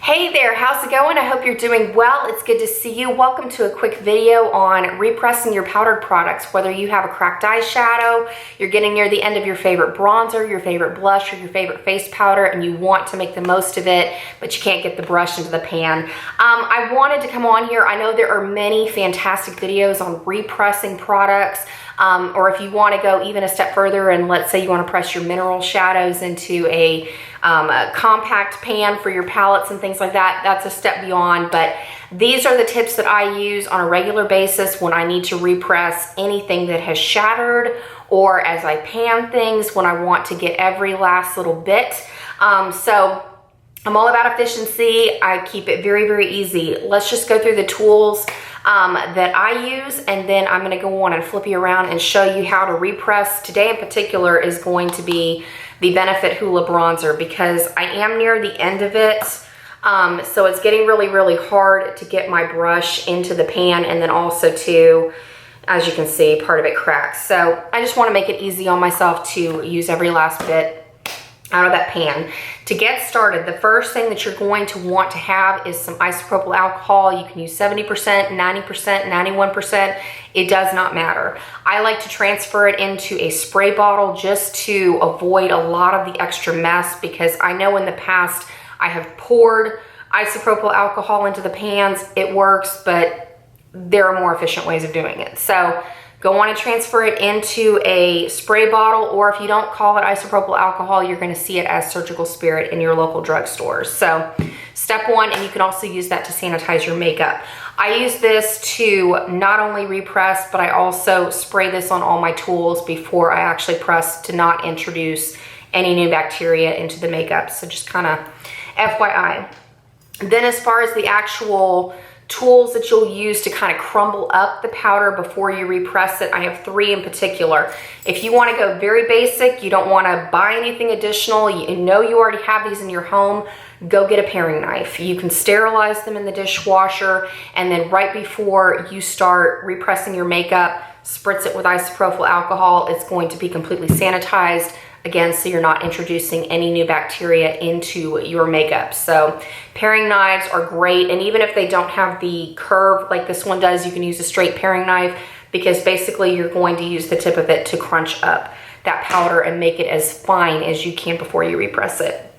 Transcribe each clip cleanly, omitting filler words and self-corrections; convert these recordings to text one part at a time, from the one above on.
Hey there, how's it going? I hope you're doing well. It's good to see you. Welcome to a quick video on repressing your powdered products. Whether you have a cracked eyeshadow, you're getting near the end of your favorite bronzer, your favorite blush, or your favorite face powder, and you want to make the most of it, but you can't get the brush into the pan. I wanted to come on here. I know there are many fantastic videos on repressing products, or if you want to go even a step further and let's say you want to press your mineral shadows into a compact pan for your palettes and things like that, that's a step beyond. But these are the tips that I use on a regular basis when I need to repress anything that has shattered, or as I pan things when I want to get every last little bit. So I'm all about efficiency. I keep it very, very easy. Let's just go through the tools that I use, and then I'm going to go on and flip you around and show you how to repress. Today in particular is going to be the Benefit Hoola bronzer, because I am near the end of it. So it's getting really, really hard to get my brush into the pan, and then also too, as you can see, part of it cracks. So I just want to make it easy on myself to use every last bit out of that pan. To get started, the first thing that you're going to want to have is some isopropyl alcohol. You can use 70%, 90%, 91%. It does not matter. I like to transfer it into a spray bottle just to avoid a lot of the extra mess, because I know in the past I have poured isopropyl alcohol into the pans. It works, but there are more efficient ways of doing it. So go on and transfer it into a spray bottle, or if you don't call it isopropyl alcohol, you're going to see it as surgical spirit in your local drugstores. So step one, and you can also use that to sanitize your makeup. I use this to not only repress, but I also spray this on all my tools before I actually press, to not introduce any new bacteria into the makeup. So just kind of FYI. Then as far as the actual tools that you'll use to kind of crumble up the powder before you repress it, I have three in particular. If you want to go very basic, you don't want to buy anything additional, you know you already have these in your home, go get a paring knife. You can sterilize them in the dishwasher, and then right before you start repressing your makeup, spritz it with isopropyl alcohol. It's going to be completely sanitized. Again, so you're not introducing any new bacteria into your makeup. So paring knives are great, and even if they don't have the curve like this one does, you can use a straight paring knife, because basically you're going to use the tip of it to crunch up that powder and make it as fine as you can before you repress it.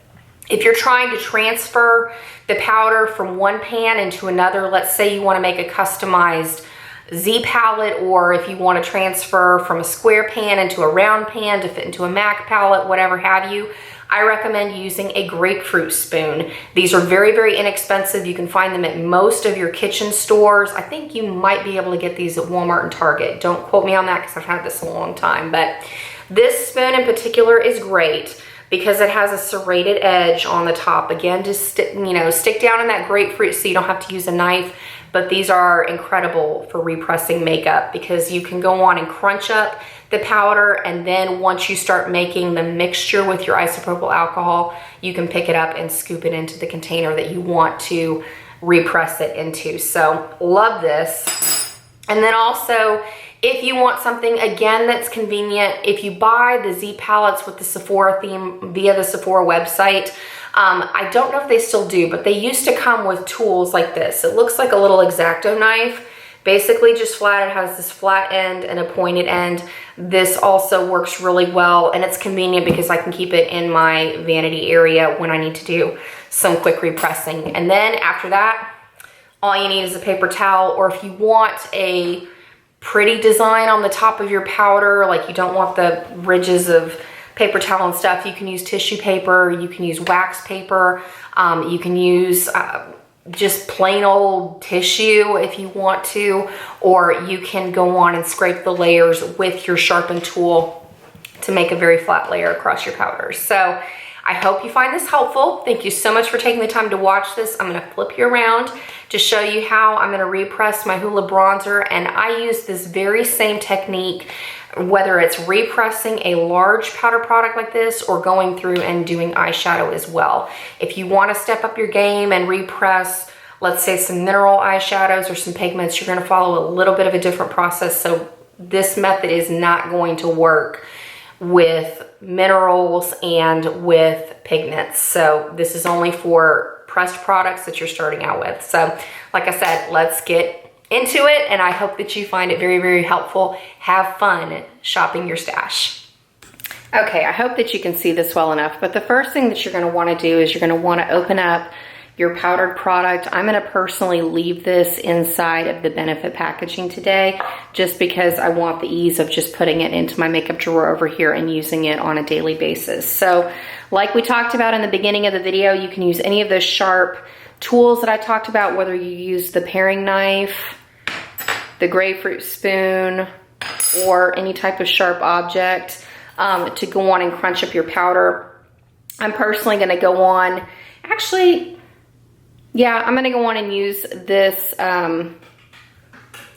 If you're trying to transfer the powder from one pan into another, let's say you want to make a customized Z palette, or if you want to transfer from a square pan into a round pan to fit into a MAC palette, whatever have you, I recommend using a grapefruit spoon. These are very, very inexpensive. You can find them at most of your kitchen stores. I think you might be able to get these at Walmart and Target. Don't quote me on that, because I've had this a long time, but this spoon in particular is great because it has a serrated edge on the top. Again, just stick down in that grapefruit so you don't have to use a knife. But these are incredible for repressing makeup, because you can go on and crunch up the powder, and then once you start making the mixture with your isopropyl alcohol, you can pick it up and scoop it into the container that you want to repress it into. So love this. And then also, if you want something, again, that's convenient, if you buy the Z palettes with the Sephora theme via the Sephora website, I don't know if they still do, but they used to come with tools like this. It looks like a little X-Acto knife, basically just flat. It has this flat end and a pointed end. This also works really well, and it's convenient because I can keep it in my vanity area when I need to do some quick repressing. And then after that, all you need is a paper towel, or if you want a pretty design on the top of your powder, like you don't want the ridges of paper towel and stuff, you can use tissue paper, you can use wax paper, you can use just plain old tissue if you want to, or you can go on and scrape the layers with your sharpened tool to make a very flat layer across your powders. So I hope you find this helpful. Thank you so much for taking the time to watch this. I'm gonna flip you around to show you how I'm gonna repress my Hoola bronzer, and I use this very same technique whether it's repressing a large powder product like this or going through and doing eyeshadow as well. If you want to step up your game and repress, let's say, some mineral eyeshadows or some pigments, you're going to follow a little bit of a different process. So this method is not going to work with minerals and with pigments. So this is only for pressed products that you're starting out with. So like I said, let's get into it, and I hope that you find it very, very helpful. Have fun shopping your stash. Okay, I hope that you can see this well enough, but the first thing that you're gonna wanna do is you're gonna wanna open up your powdered product. I'm gonna personally leave this inside of the Benefit packaging today, just because I want the ease of just putting it into my makeup drawer over here and using it on a daily basis. So like we talked about in the beginning of the video, you can use any of those sharp tools that I talked about, whether you use the paring knife, the grapefruit spoon, or any type of sharp object to go on and crunch up your powder. I'm personally gonna go on, actually, yeah, I'm gonna go on and use this,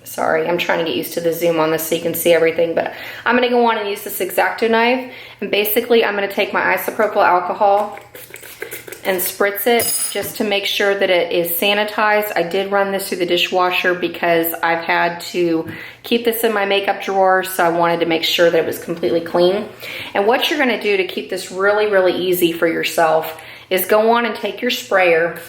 sorry, I'm trying to get used to the zoom on this so you can see everything, but I'm gonna go on and use this X-Acto knife, and basically I'm gonna take my isopropyl alcohol and spritz it just to make sure that it is sanitized. I did run this through the dishwasher because I've had to keep this in my makeup drawer, so I wanted to make sure that it was completely clean. And what you're gonna do to keep this really, really easy for yourself is go on and take your sprayer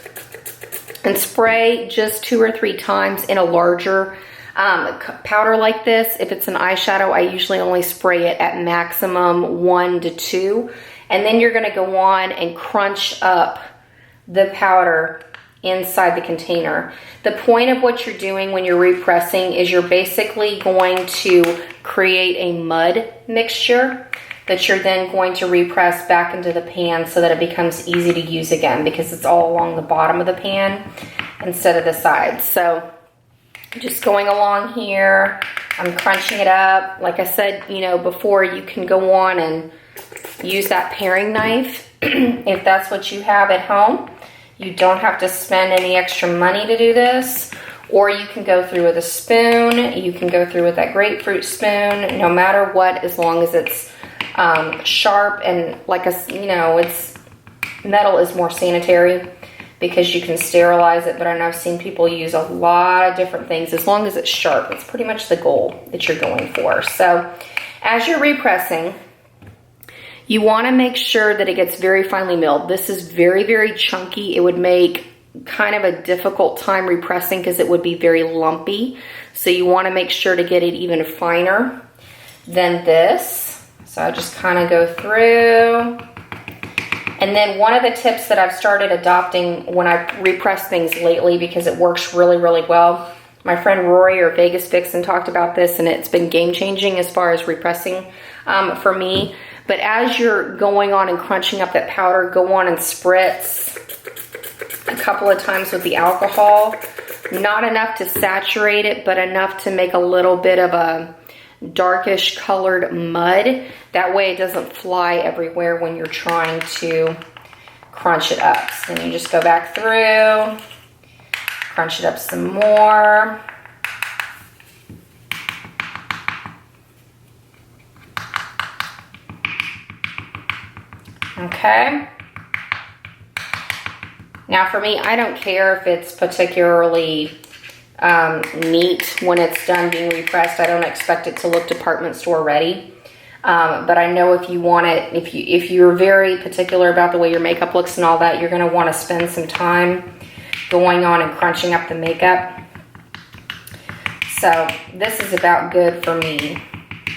and spray just 2 or 3 times in a larger powder like this. If it's an eyeshadow, I usually only spray it at maximum 1 to 2. And then you're gonna go on and crunch up the powder inside the container. The point of what you're doing when you're repressing is you're basically going to create a mud mixture that you're then going to repress back into the pan so that it becomes easy to use again, because it's all along the bottom of the pan instead of the sides. So just going along here, I'm crunching it up. Like I said, you know, before, you can go on and use that paring knife if that's what you have at home. You don't have to spend any extra money to do this, or you can go through with a spoon. You can go through with that grapefruit spoon, no matter what, as long as it's sharp, and like you know, it's metal is more sanitary because you can sterilize it. But I know I've seen people use a lot of different things. As long as it's sharp, it's pretty much the goal that you're going for. So as you're repressing, you want to make sure that it gets very finely milled. This is very, very chunky. It would make kind of a difficult time repressing because it would be very lumpy. So you want to make sure to get it even finer than this. So I just kind of go through. And then one of the tips that I've started adopting when I repress things lately, because it works really, really well, my friend Rory, or Vegas Vixen, talked about this, and it's been game-changing as far as repressing for me. But as you're going on and crunching up that powder, go on and spritz a couple of times with the alcohol. Not enough to saturate it, but enough to make a little bit of a darkish colored mud. That way it doesn't fly everywhere when you're trying to crunch it up. So then you just go back through, crunch it up some more. Okay. Now for me, I don't care if it's particularly neat when it's done being repressed. I don't expect it to look department store ready. But I know if you want it, if you're very particular about the way your makeup looks and all that, you're gonna wanna spend some time going on and crunching up the makeup. So this is about good for me.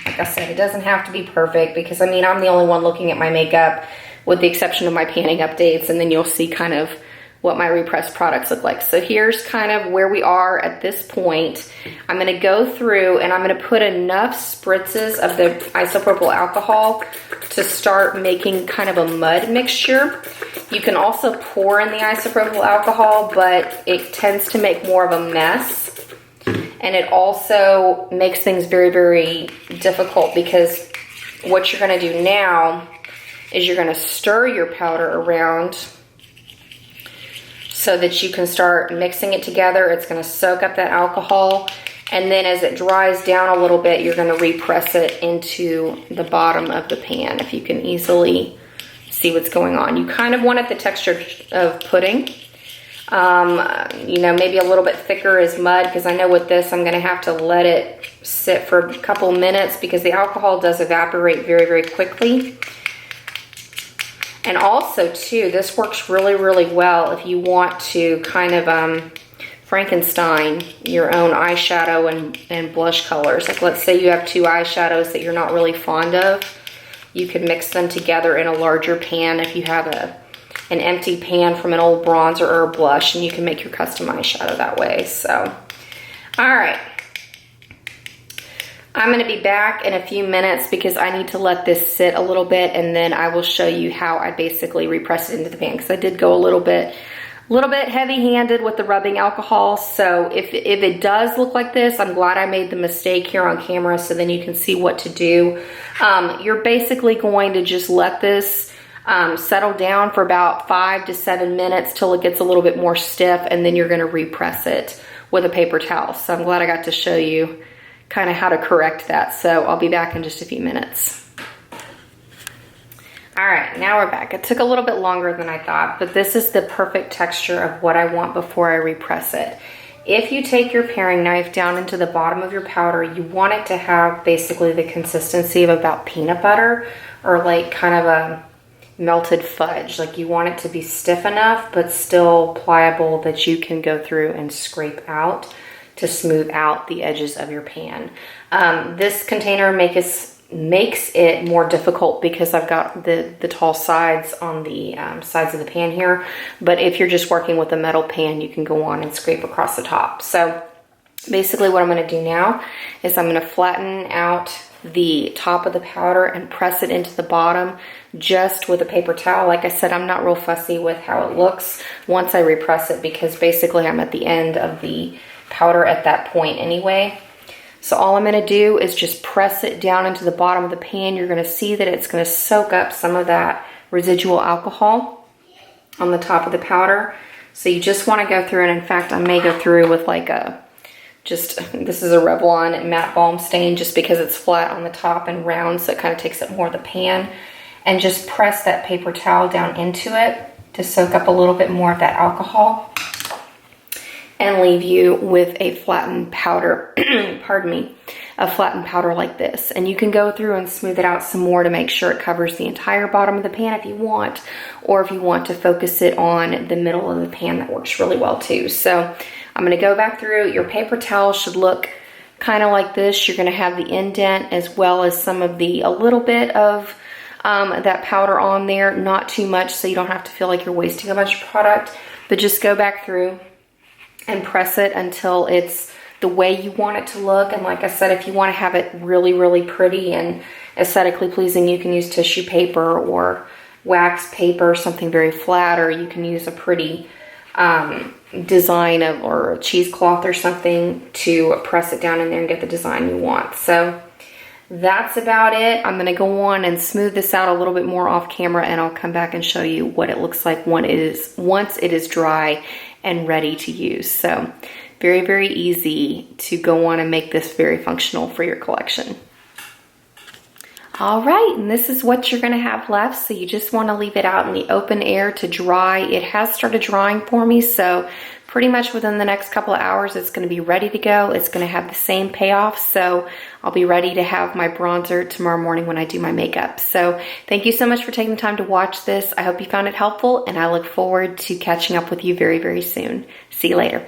Like I said, it doesn't have to be perfect, because I mean, I'm the only one looking at my makeup with the exception of my panning updates, and then you'll see kind of what my repressed products look like. So here's kind of where we are at this point. I'm gonna go through and I'm gonna put enough spritzes of the isopropyl alcohol to start making kind of a mud mixture. You can also pour in the isopropyl alcohol, but it tends to make more of a mess. And it also makes things very, very difficult, because what you're gonna do now is you're gonna stir your powder around so that you can start mixing it together. It's gonna soak up that alcohol, and then as it dries down a little bit, you're gonna repress it into the bottom of the pan, if you can easily see what's going on. You kind of want it the texture of pudding. You know, maybe a little bit thicker as mud, because I know with this I'm going to have to let it sit for a couple minutes because the alcohol does evaporate very, very quickly. And also too, this works really, really well if you want to kind of Frankenstein your own eyeshadow and blush colors. Like let's say you have two eyeshadows that you're not really fond of. You could mix them together in a larger pan if you have an empty pan from an old bronzer or a blush, and you can make your custom eyeshadow that way. So, all right. I'm going to be back in a few minutes because I need to let this sit a little bit, and then I will show you how I basically repress it into the pan, because I did go a little bit heavy-handed with the rubbing alcohol. So if it does look like this, I'm glad I made the mistake here on camera, so then you can see what to do. You're basically going to just let this settle down for about 5 to 7 minutes till it gets a little bit more stiff, and then you're going to repress it with a paper towel. So I'm glad I got to show you kind of how to correct that. So I'll be back in just a few minutes. All right, now we're back. It took a little bit longer than I thought, but this is the perfect texture of what I want before I repress it. If you take your paring knife down into the bottom of your powder, you want it to have basically the consistency of about peanut butter, or like kind of a melted fudge. Like you want it to be stiff enough but still pliable that you can go through and scrape out to smooth out the edges of your pan. This container makes it more difficult because I've got the tall sides on the sides of the pan here. But if you're just working with a metal pan, you can go on and scrape across the top. So basically what I'm going to do now is I'm going to flatten out the top of the powder and press it into the bottom just with a paper towel. Like I said, I'm not real fussy with how it looks once I repress it, because basically I'm at the end of the powder at that point anyway. So all I'm going to do is just press it down into the bottom of the pan. You're going to see that it's going to soak up some of that residual alcohol on the top of the powder. So you just want to go through, and in fact I may go through with like this is a Revlon matte balm stain, just because it's flat on the top and round, so it kind of takes up more of the pan, and just press that paper towel down into it to soak up a little bit more of that alcohol, and leave you with a flattened powder, pardon me, a flattened powder like this. And you can go through and smooth it out some more to make sure it covers the entire bottom of the pan if you want, or if you want to focus it on the middle of the pan, that works really well too. So I'm gonna go back through. Your paper towel should look kind of like this. You're gonna have the indent as well as some of a little bit of that powder on there, not too much, so you don't have to feel like you're wasting a bunch of product, but just go back through and press it until it's the way you want it to look. And like I said, if you want to have it really, really pretty and aesthetically pleasing, you can use tissue paper or wax paper, something very flat, or you can use a pretty design or a cheesecloth or something to press it down in there and get the design you want. So that's about it. I'm going to go on and smooth this out a little bit more off camera, and I'll come back and show you what it looks like once it is dry and ready to use. So very, very easy to go on and make this very functional for your collection. All right, and this is what you're gonna have left. So you just wanna leave it out in the open air to dry. It has started drying for me, so pretty much within the next couple of hours, it's gonna be ready to go. It's gonna have the same payoff, so I'll be ready to have my bronzer tomorrow morning when I do my makeup. So thank you so much for taking the time to watch this. I hope you found it helpful, and I look forward to catching up with you very, very soon. See you later.